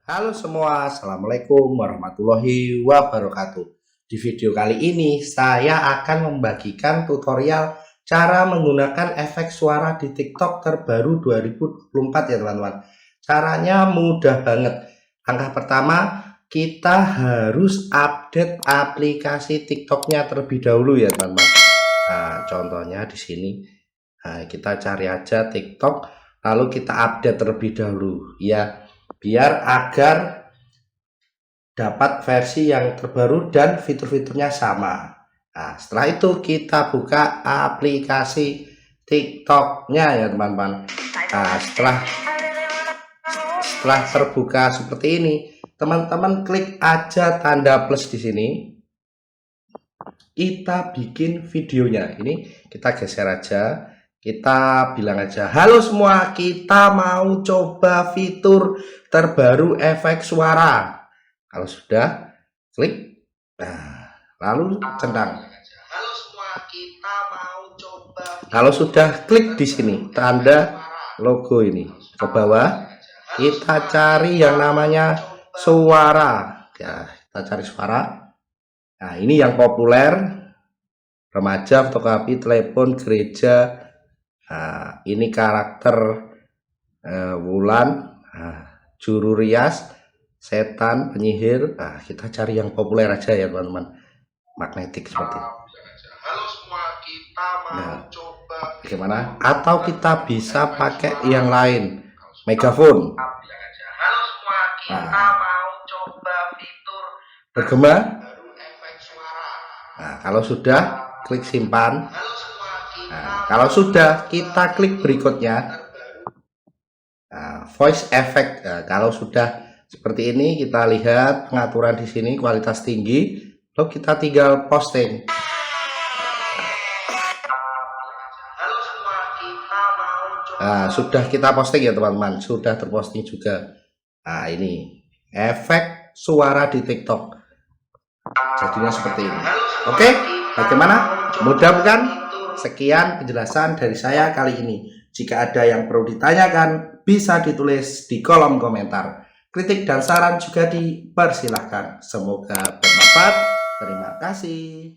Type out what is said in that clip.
Halo semua, Assalamualaikum warahmatullahi wabarakatuh. Di video kali ini saya akan membagikan tutorial cara menggunakan efek suara di TikTok terbaru 2024 ya teman-teman. Caranya mudah banget. Langkah pertama, kita harus update aplikasi TikToknya terlebih dahulu ya teman-teman. Nah, contohnya di sini. Nah, kita cari aja TikTok, lalu kita update terlebih dahulu ya, biar agar dapat versi yang terbaru dan fitur-fiturnya sama. Nah, setelah itu kita buka aplikasi TikToknya ya teman-teman. Nah, setelah terbuka seperti ini, teman-teman klik aja tanda plus di sini. Kita bikin videonya. Ini kita geser aja. Kita bilang aja, halo semua, kita mau coba fitur terbaru efek suara. Kalau sudah, klik. Nah, lalu centang. Halo semua, kita mau coba. Kalau sudah, klik di sini tanda logo ini ke bawah. Kita cari yang namanya suara. Ya, kita cari suara. Nah, ini yang populer. Remaja, fotokopi, telepon, gereja. Nah, ini karakter Wulan, juru rias, setan, penyihir. Nah, kita cari yang populer aja ya teman-teman. Magnetik seperti ini. Halo semua, kita mau coba bagaimana? Atau kita bisa pakai yang lain, megafon. Halo semua, kita mau coba fitur bergema. Nah, kalau sudah, klik simpan. Nah, kalau sudah, kita klik berikutnya. Nah, voice effect. Nah, kalau sudah seperti ini, kita lihat pengaturan di sini kualitas tinggi. Lalu kita tinggal posting. Nah, sudah kita posting ya teman-teman. Sudah terposting juga. Nah, ini efek suara di TikTok. Jadinya seperti ini. Oke, bagaimana? Mudah bukan? Sekian penjelasan dari saya kali ini. Jika ada yang perlu ditanyakan, bisa ditulis di kolom komentar. Kritik dan saran juga dipersilahkan. Semoga bermanfaat. Terima kasih.